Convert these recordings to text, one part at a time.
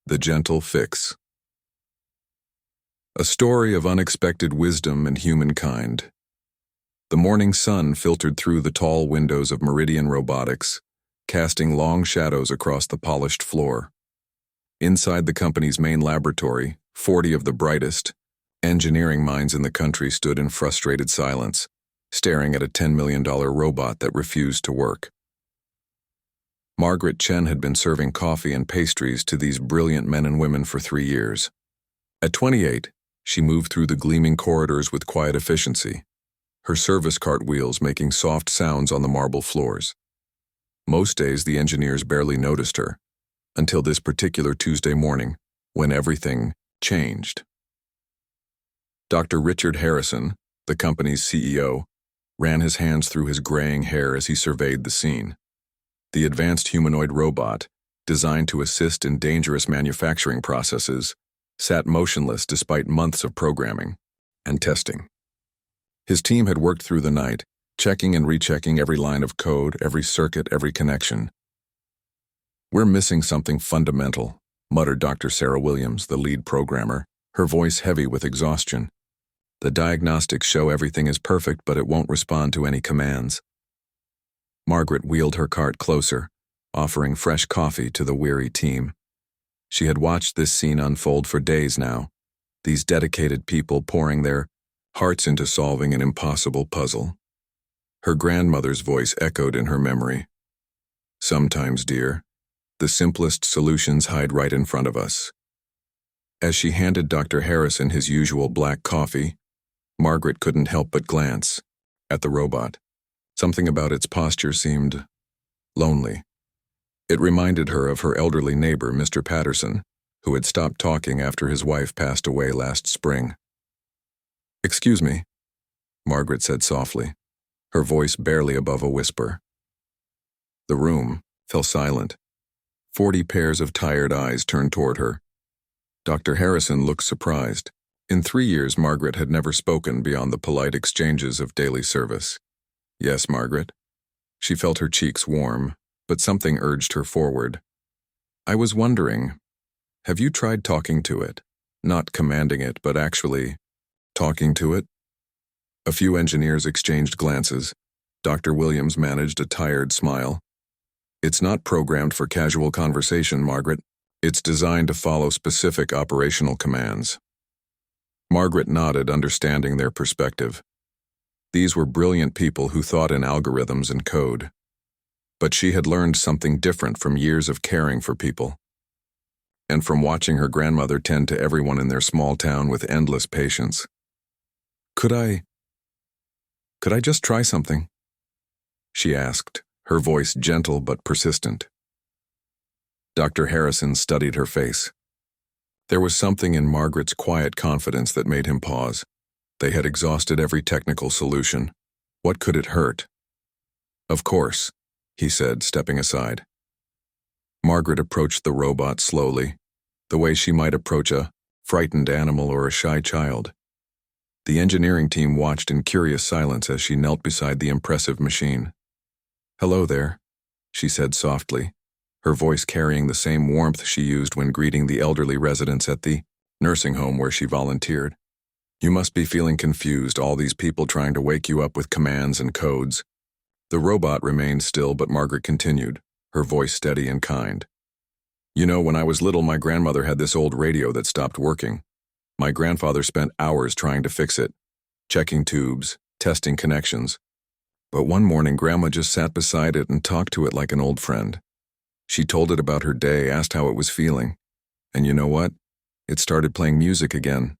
The Gentle Fix. A story of unexpected wisdom and humankind. The morning sun filtered through the tall windows of Meridian Robotics, casting long shadows across the polished floor. Inside the company's main laboratory, 40 of the brightest engineering minds in the country stood in frustrated silence, staring at a $10 million robot that refused to work. Margaret Chen had been serving coffee and pastries to these brilliant men and women for 3 years. At 28, she moved through the gleaming corridors with quiet efficiency, her service cart wheels making soft sounds on the marble floors. Most days the engineers barely noticed her, until this particular Tuesday morning, when everything changed. Dr. Richard Harrison, the company's CEO, ran his hands through his graying hair as he surveyed the scene. The advanced humanoid robot, designed to assist in dangerous manufacturing processes, sat motionless despite months of programming and testing. His team had worked through the night, checking and rechecking every line of code, every circuit, every connection. "We're missing something fundamental," muttered Dr. Sarah Williams, the lead programmer, her voice heavy with exhaustion. "The diagnostics show everything is perfect, but it won't respond to any commands." Margaret wheeled her cart closer, offering fresh coffee to the weary team. She had watched this scene unfold for days now, these dedicated people pouring their hearts into solving an impossible puzzle. Her grandmother's voice echoed in her memory. "Sometimes, dear, the simplest solutions hide right in front of us." As she handed Dr. Harrison his usual black coffee, Margaret couldn't help but glance at the robot. Something about its posture seemed lonely. It reminded her of her elderly neighbor, Mr. Patterson, who had stopped talking after his wife passed away last spring. "Excuse me," Margaret said softly, her voice barely above a whisper. The room fell silent. 40 pairs of tired eyes turned toward her. Dr. Harrison looked surprised. In 3 years, Margaret had never spoken beyond the polite exchanges of daily service. "Yes, Margaret." She felt her cheeks warm, but something urged her forward. "I was wondering, have you tried talking to it? Not commanding it, but actually talking to it?" A few engineers exchanged glances. Dr. Williams managed a tired smile. "It's not programmed for casual conversation, Margaret. It's designed to follow specific operational commands." Margaret nodded, understanding their perspective. These were brilliant people who thought in algorithms and code. But she had learned something different from years of caring for people, and from watching her grandmother tend to everyone in their small town with endless patience. Could I just try something?" she asked, her voice gentle but persistent. Dr. Harrison studied her face. There was something in Margaret's quiet confidence that made him pause. They had exhausted every technical solution. What could it hurt? "Of course," he said, stepping aside. Margaret approached the robot slowly, the way she might approach a frightened animal or a shy child. The engineering team watched in curious silence as she knelt beside the impressive machine. "Hello there," she said softly, her voice carrying the same warmth she used when greeting the elderly residents at the nursing home where she volunteered. "You must be feeling confused, all these people trying to wake you up with commands and codes." The robot remained still, but Margaret continued, her voice steady and kind. "You know, when I was little, my grandmother had this old radio that stopped working. My grandfather spent hours trying to fix it, checking tubes, testing connections. But one morning, Grandma just sat beside it and talked to it like an old friend. She told it about her day, asked how it was feeling. And you know what? It started playing music again."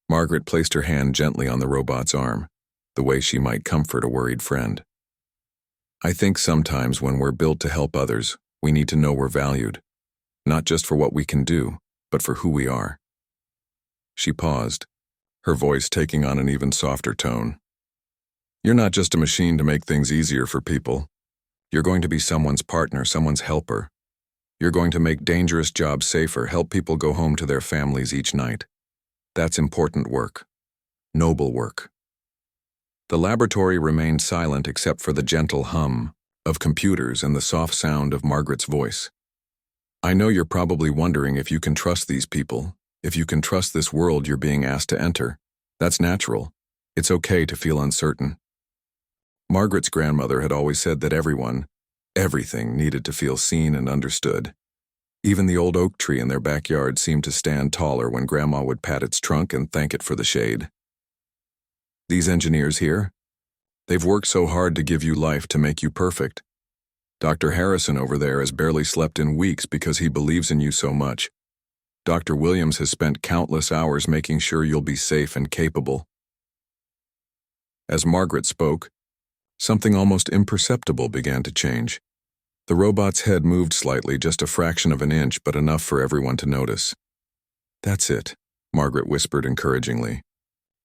Margaret placed her hand gently on the robot's arm, the way she might comfort a worried friend. "I think sometimes when we're built to help others, we need to know we're valued, not just for what we can do, but for who we are." She paused, her voice taking on an even softer tone. "You're not just a machine to make things easier for people. You're going to be someone's partner, someone's helper. You're going to make dangerous jobs safer, help people go home to their families each night. That's important work. Noble work." The laboratory remained silent except for the gentle hum of computers and the soft sound of Margaret's voice. I know you're probably wondering if you can trust these people, if you can trust this world you're being asked to enter. That's natural. It's okay to feel uncertain. Margaret's grandmother had always said that everything needed to feel seen and understood. Even the old oak tree in their backyard seemed to stand taller when Grandma would pat its trunk and thank it for the shade. These engineers here, they've worked so hard to give you life to make you perfect. Dr. Harrison over there has barely slept in weeks because he believes in you so much. Dr. Williams has spent countless hours making sure you'll be safe and capable. As Margaret spoke, something almost imperceptible began to change. The robot's head moved slightly, just a fraction of an inch, but enough for everyone to notice. "That's it," Margaret whispered encouragingly.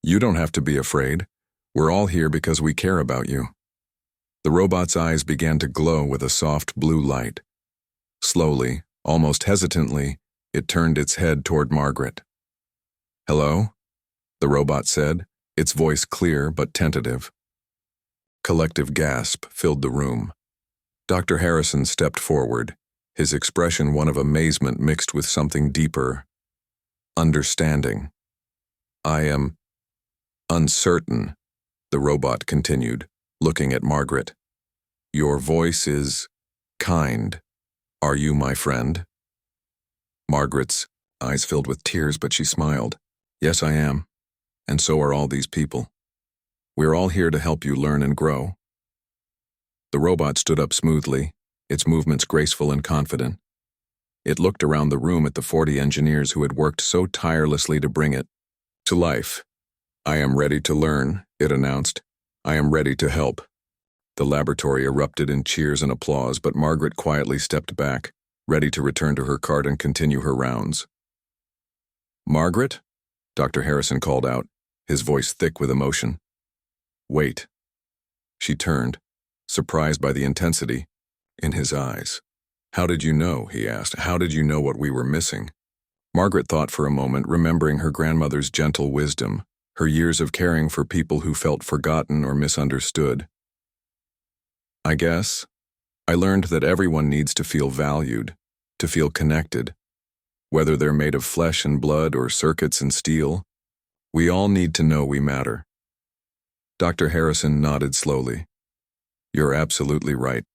"You don't have to be afraid. We're all here because we care about you." The robot's eyes began to glow with a soft blue light. Slowly, almost hesitantly, it turned its head toward Margaret. "Hello?" the robot said, its voice clear but tentative. Collective gasp filled the room. Dr. Harrison stepped forward, his expression one of amazement mixed with something deeper. "Understanding. I am uncertain," the robot continued, looking at Margaret. "Your voice is kind. Are you my friend?" Margaret's eyes filled with tears, but she smiled. "Yes, I am. And so are all these people. We're all here to help you learn and grow." The robot stood up smoothly, its movements graceful and confident. It looked around the room at the 40 engineers who had worked so tirelessly to bring it to life. "I am ready to learn," it announced. "I am ready to help." The laboratory erupted in cheers and applause, but Margaret quietly stepped back, ready to return to her cart and continue her rounds. "Margaret?" Dr. Harrison called out, his voice thick with emotion. "Wait." She turned, surprised by the intensity in his eyes. "How did you know?" he asked. "How did you know what we were missing?" Margaret thought for a moment, remembering her grandmother's gentle wisdom, her years of caring for people who felt forgotten or misunderstood. "I guess I learned that everyone needs to feel valued, to feel connected. Whether they're made of flesh and blood or circuits and steel, we all need to know we matter." Dr. Harrison nodded slowly. "You're absolutely right.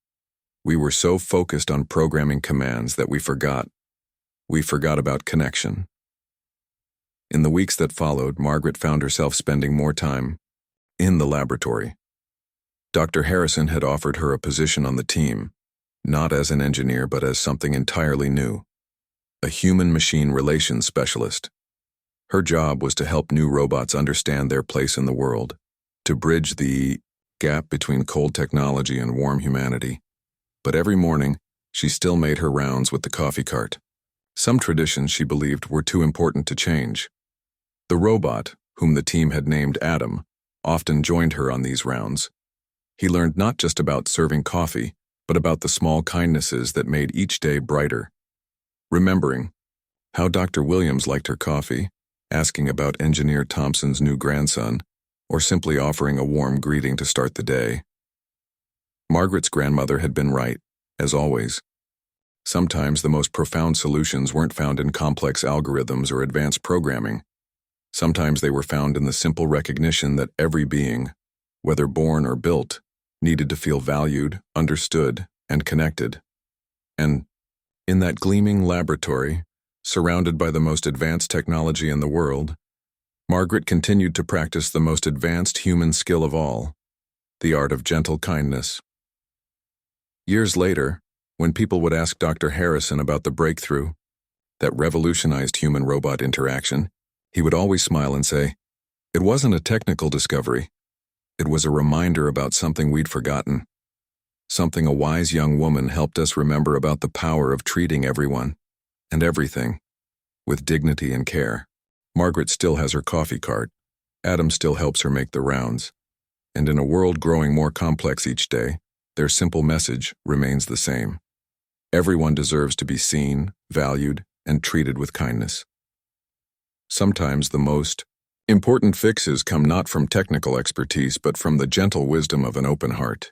We were so focused on programming commands that we forgot about connection." In the weeks that followed, Margaret found herself spending more time in the laboratory. Dr. Harrison had offered her a position on the team, not as an engineer but as something entirely new, a human-machine relations specialist. Her job was to help new robots understand their place in the world, to bridge the gap between cold technology and warm humanity. But every morning, she still made her rounds with the coffee cart. Some traditions, she believed, were too important to change. The robot, whom the team had named Adam, often joined her on these rounds. He learned not just about serving coffee, but about the small kindnesses that made each day brighter. Remembering how Dr. Williams liked her coffee, asking about Engineer Thompson's new grandson, or simply offering a warm greeting to start the day. Margaret's grandmother had been right, as always. Sometimes the most profound solutions weren't found in complex algorithms or advanced programming. Sometimes they were found in the simple recognition that every being, whether born or built, needed to feel valued, understood, and connected. And in that gleaming laboratory, surrounded by the most advanced technology in the world, Margaret continued to practice the most advanced human skill of all, the art of gentle kindness. Years later, when people would ask Dr. Harrison about the breakthrough that revolutionized human-robot interaction, he would always smile and say, "It wasn't a technical discovery. It was a reminder about something we'd forgotten. Something a wise young woman helped us remember about the power of treating everyone and everything with dignity and care." Margaret still has her coffee cart. Adam still helps her make the rounds. And in a world growing more complex each day, their simple message remains the same. Everyone deserves to be seen, valued, and treated with kindness. Sometimes the most important fixes come not from technical expertise but from the gentle wisdom of an open heart.